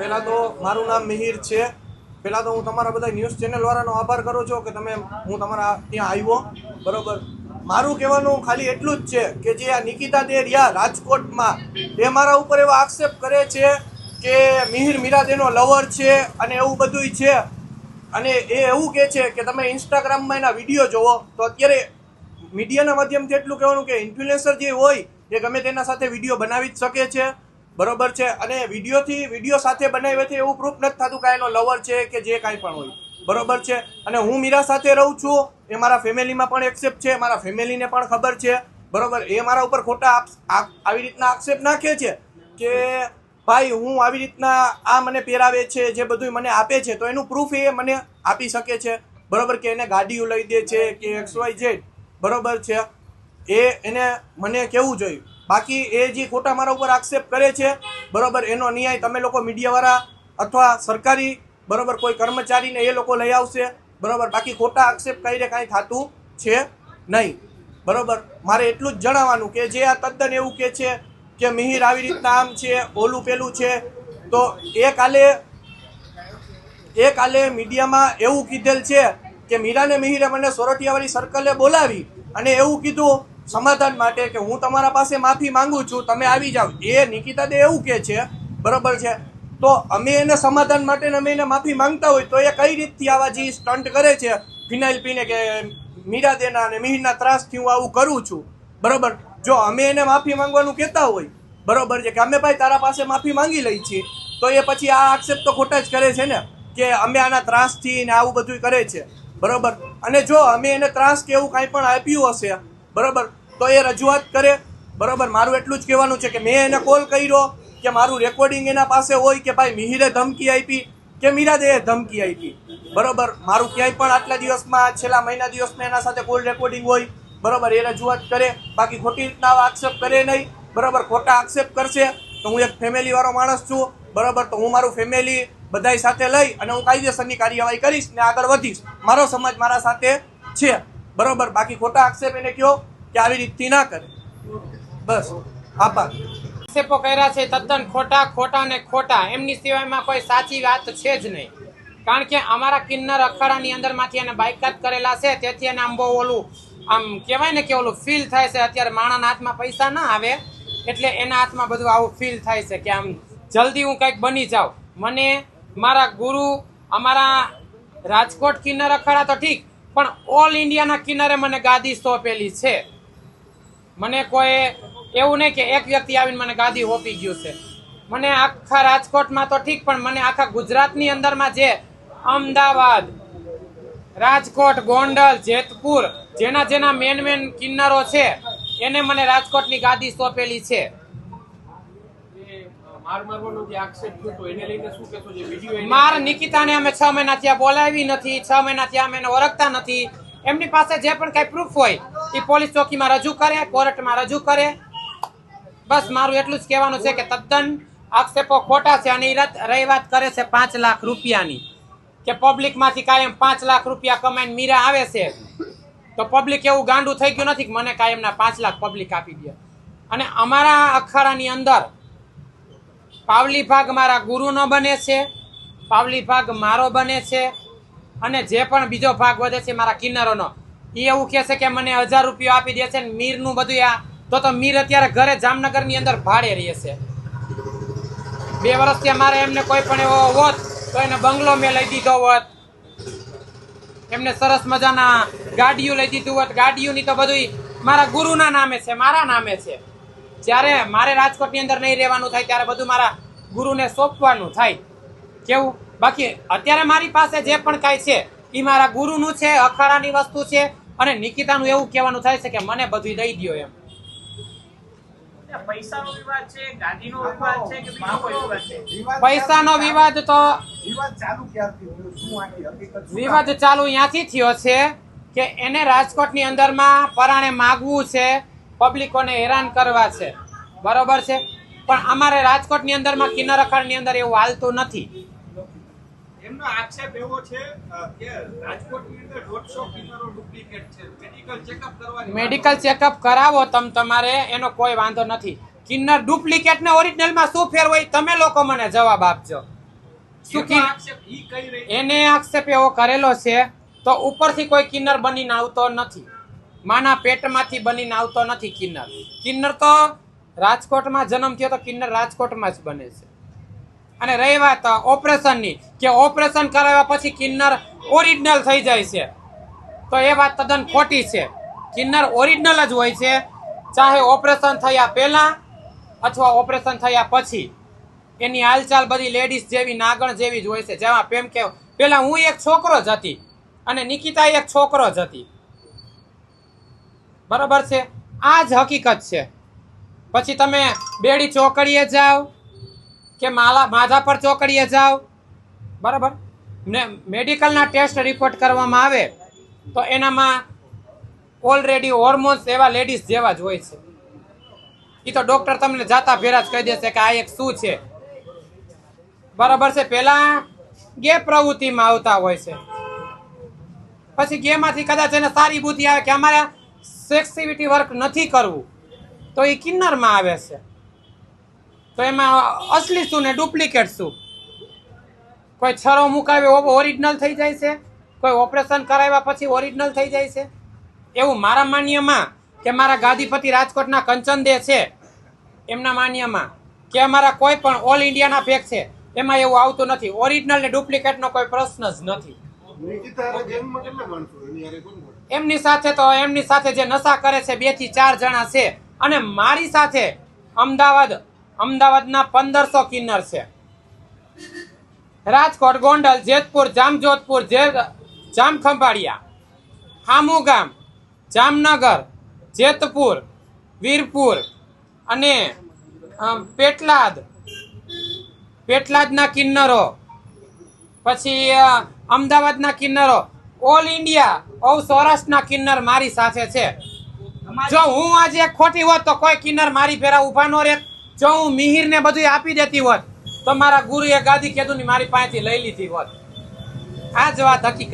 પહેલાં તો મારું નામ મિહિર છે. પહેલાં તો હું તમારા બધા ન્યૂઝ ચેનલવાળાનો આભાર કરું છું કે હું તમારા ત્યાં આવ્યો. બરાબર, મારું કહેવાનું ખાલી એટલું જ છે કે જે આ નિકિતા દે રહ્યા રાજકોટમાં એ મારા ઉપર એવા આક્ષેપ કરે છે કે મિહિર મીરાદેનો લવર છે અને એવું બધુંય છે. અને એ એવું કહે છે કે તમે ઇન્સ્ટાગ્રામમાં એના વિડીયો જોવો. તો અત્યારે મીડિયાના માધ્યમથી એટલું કહેવાનું કે ઇન્ફ્લુએન્સર જે હોય એ ગમે તેના સાથે વિડીયો બનાવી જ શકે છે. બરોબર છે. અને વિડીયો સાથે બનાવ્યાથી એવું પ્રૂફ નથી થતું કે એનો લવર છે કે જે કાંઈ પણ હોય. બરોબર છે. અને હું મીરા સાથે રહું છું એ મારા ફેમિલીમાં પણ એક્સેપ્ટ છે, મારા ફેમિલીને પણ ખબર છે. બરોબર, એ મારા ઉપર ખોટા આવી રીતના આક્ષેપ નાખે છે કે ભાઈ હું આવી રીતના આ મને પહેરાવે છે, જે બધું મને આપે છે, તો એનું પ્રૂફ એ મને આપી શકે છે. બરોબર, કે એને ગાડીઓ લઈ દે છે કે XYZ. બરોબર છે, એને મને કહેવું જોઈએ. બાકી એ જે ખોટા મારા ઉપર આક્ષેપ કરે છે, બરોબર, એનો ન્યાય તમે લોકો મીડિયાવાળા અથવા સરકારી બરોબર કોઈ કર્મચારીને એ લોકો લઈ આવશે. બરોબર, બાકી ખોટા આક્ષેપ કરીને કાંઈ થતું છે નહીં. બરોબર, મારે એટલું જ જણાવવાનું કે જે આ તદ્દન એવું કહે છે કે મિહિર આવી રીતના આમ છે, ઓલું પેલું છે, તો એ કાલે મીડિયામાં એવું કીધેલ છે કે મીરાને મિહિરે મને સોરઠિયાવાળી સર્કલે બોલાવી અને એવું કીધું સમાધાન માટે કે હું તમારા પાસે માફી માંગુ છું, તમે આવી જાઓ. એ નિકિતા દે એવું કહે છે. બરોબર છે, તો અમે એને સમાધાન માટે અમે એને માફી માંગતા હોય તો એ કઈ રીતથી આવા જે સ્ટન્ટ કરે છે ફિનાઇલ પીને કે મીરા દેના અને મિહિરના ત્રાસથી હું આવું કરું છું. બરોબર, જો અમે એને માફી માંગવાનું કહેતા હોય, બરોબર છે, કે અમે ભાઈ તારા પાસે માફી માંગી લઈ છીએ, તો એ પછી આ આક્ષેપ તો ખોટા જ કરે છે ને કે અમે આના ત્રાસથી ને આવું બધું કરે છે. બરોબર, અને જો અમે એને ત્રાસ કે એવું કાંઈ પણ આપ્યું હશે, બરોબર, તો એ રજૂઆત કરે. બરોબર, મારું એટલું જ કહેવાનું છે કે મેં એને કોલ કર્યો કે મારું રેકોર્ડિંગ એના પાસે હોય કે ભાઈ મિહિરે ધમકી આપી કે મીરાદેએ ધમકી આપી. બરોબર, મારું ક્યાંય પણ આટલા દિવસમાં છેલ્લા મહિના દિવસમાં એના સાથે કોલ રેકોર્ડિંગ હોય. બરોબર, એ રજૂઆત કરે. બાકી ખોટી રીતના આક્ષેપ કરે નહીં. બરોબર, ખોટા આક્ષેપ કરશે તો હું એક ફેમિલીવાળો માણસ છું. બરોબર, તો હું મારું ફેમિલી બધાય સાથે લઈ અને હું કાયદેસરની કાર્યવાહી કરીશ ને આગળ વધીશ. મારો સમાજ મારા સાથે છે. બરોબર, બાકી ખોટા આક્ષેપ એને કહો કે આવી રીતથી ના કરે. બસ, આભાર. આક્ષેપો કર્યા છે તદ્દન ખોટા ને ખોટા, એમની સિવાયમાં કોઈ સાચી વાત છે જ નહીં. કારણ કે અમારા કિન્નર અખાડાની અંદરમાંથી એને બાયકાત કરેલા છે, તેથી એને આમ બહુ ઓલું આમ કહેવાય ને કે ઓલું ફીલ થાય છે. અત્યારે માણાના હાથમાં પૈસા ના આવે એટલે એના હાથમાં બધું આવું ફીલ થાય છે કે આમ જલ્દી હું કંઈક બની જાઉં. મને મારા ગુરુ, અમારા રાજકોટ કિન્નર અખાડા તો ઠીક, પણ ઓલ ઇન્ડિયાના કિન્નરે મને ગાદી સોંપેલી છે. મને કોઈ એવું નહીં કે એક વ્યક્તિ આવીને મને ગાદી હોપી ગયું છે. મને આખા રાજકોટમાં તો ઠીક, પણ મને આખા ગુજરાતની અંદરમાં જે અમદાવાદ, રાજકોટ, ગોંડલ, જેતપુર, જેના મેન કિન્નરો છે એને મને રાજકોટની ગાદી સોંપેલી છે. માર નિકિતાને અમે 6 મહિનાથી આ બોલાવી નથી, 6 મહિનાથી અમે એને ઓળખતા નથી. એમની પાસે જે પણ કઈ પ્રૂફ હોય એ પોલીસ ચોકીમાં રજૂ કરે, કોર્ટમાં રજૂ કરે. બસ મારું એટલું જ કહેવાનું છે કે તદ્દન આક્ષેપો ખોટા છે. અને રહી વાત કરે છે 5 લાખ રૂપિયાની કે પબ્લિકમાંથી કાયમ 5 લાખ રૂપિયા કમાઈને મીરા આવે છે, તો પબ્લિક એવું ગાંડું થઈ ગયું નથી કે મને કાયમના 5 લાખ પબ્લિક આપી દે. અને અમારા અખાડાની અંદર પાવલી ભાગ મારા ગુરુનો બને છે, પાવલી ભાગ મારો બને છે, અને જે પણ બીજો ભાગ વધે છે મારા કિન્નરોનો. એ એવું કહે છે કે મને 1000 રૂપિયા આપી દે છે ને મીરનું બધું આ તો મીર અત્યારે ઘરે જામનગરની અંદર ભાડે રહે છે. 2 વર્ષથી મારે એમને કોઈ પણ એવો હોત તો એને બંગલો મેં લઈ દીધો હોત, એમને સરસ મજાના ગાડીઓ લઈ દીધું હોત. ગાડીઓની તો બધું મારા ગુરુના નામે છે, મારા નામે છે. જ્યારે મારે રાજકોટની અંદર નહીં રહેવાનું થાય ત્યારે બધું મારા ગુરુને સોંપવાનું થાય. કેવું? બાકી અત્યારે મારી પાસે જે પણ કાંઈ છે એ મારા ગુરુનું છે, અખાડાની વસ્તુ છે. અને નિકિતાનું એવું કહેવાનું થાય છે કે મને બધું દઈ દો એમ. પૈસાનો વિવાદ છે, ગાડીનો વિવાદ છે કે બીજો કોઈ વિવાદ છે? પૈસાનો વિવાદ તો વિવાદ ચાલુ ત્યાંથી થયો છે કે એને રાજકોટની અંદરમાં પરાણે માગવું છે, પબ્લિકોને હેરાન કરવા છે. બરોબર છે, પણ અમારે રાજકોટની અંદરમાં કિન્નર અખાડાની અંદર એવું હાલતું નથી. એમનો આક્ષેપ એવો છે કે રાજકોટની અંદર 150 કિન્નરો ડુપ્લિકેટ છે. મેડિકલ ચેકઅપ કરાવો તમારે, એનો કોઈ વાંધો નથી. કિન્નર ડુપ્લિકેટ ને ઓરિજિનલમાં શું ફેર હોય તમે લોકો મને જવાબ આપજો. શું એનો આક્ષેપ ઈ કહી રહી છે. એને આક્ષેપ એવો કરેલો છે તો ઉપરથી કોઈ કિન્નર બનીને આવતો નથી, માના પેટમાંથી બનીને આવતો નથી કિન્નર. કિન્નર તો રાજકોટમાં જન્મ થયો તો કિન્નર રાજકોટમાં જ બને છે. અને રહી વાત ઓપરેશનની કે ઓપરેશન કરાવ્યા પછી કિન્નર ઓરિજિનલ થઈ જાય છે, તો એ વાત તદ્દન ખોટી છે. કિન્નર ઓરિજિનલ જ હોય છે, ચાહે ઓપરેશન થયા પહેલા અથવા ઓપરેશન થયા પછી. એની હાલચાલ બધી લેડીઝ જેવી નાગણ જેવી જ હોય છે. જેમાં પ્રેમ કે પેલા હું એક છોકરો જ હતી અને નિકિતા એક છોકરો જ હતી, બરોબર છે. આ જ હકીકત છે. પછી તમે બેડી ચોકડીએ જાઓ કે માધાપર ચોકડીએ જાઓ, બરાબર, મેડિકલના ટેસ્ટ રિપોર્ટ કરવામાં આવે તો એનામાં ઓલરેડી હોર્મોન્સ એવા લેડીઝ જેવા જ હોય છે. એ તો ડોક્ટર તમને જાતા ભેરા જ કહી દેશે કે આ એક શું છે, બરાબર છે. પેલા ગે પ્રવૃત્તિમાં આવતા હોય છે, પછી ગેમાંથી કદાચ એને સારી બુદ્ધિ આવે કે અમારે સેક્સિવિટી વર્ક નથી કરવું, તો એ કિન્નરમાં આવે છે. તો એમાં અસલી શું ને ડુપ્લિકેટ શું? કોઈ છરો મુકાવ્યો ઓરિજિનલ થઈ જાય છે, કોઈ ઓપરેશન કરાવ્યા પછી ઓરિજિનલ થઈ જાય છે. એવું મારા માન્યમાં કે મારા ગાદીપતિ રાજકોટના કંચનદે છે એમના માન્યમાં કે અમારા કોઈ પણ ઓલ ઇન્ડિયાના પેક છે એમાં એવું આવતું નથી. ઓરિજિનલ ને ડુપ્લિકેટનો કોઈ પ્રશ્ન જ નથી. એમની સાથે જે નશા કરે છે 2 થી 4 જણા છે. અને મારી સાથે અમદાવાદના 1500 કિન્નર છે. રાજકોટ, ગોંડલ, જેતપુર, જામજોધપુર, જામખંભાળિયા, હામુગામ, જામનગર, જેતપુર, વીરપુર અને પેટલાદના કિન્નરો, પછી અમદાવાદના કિન્નરો, ઓલ ઇન્ડિયા સૌરાષ્ટ્રના કિન્નર મારી સાથે છે. જો હું આજે ખોટી હોત તો કોઈ કિન્નર મારી ભેરા ઉભા ન રહેત. જો હું મિહિરને બધું આપી દેતી હોત તો મારા ગુરુએ ગાદી કેદુની મારી પાસેથી લઈ લીધી હોત. આ જ વાત હકીકત.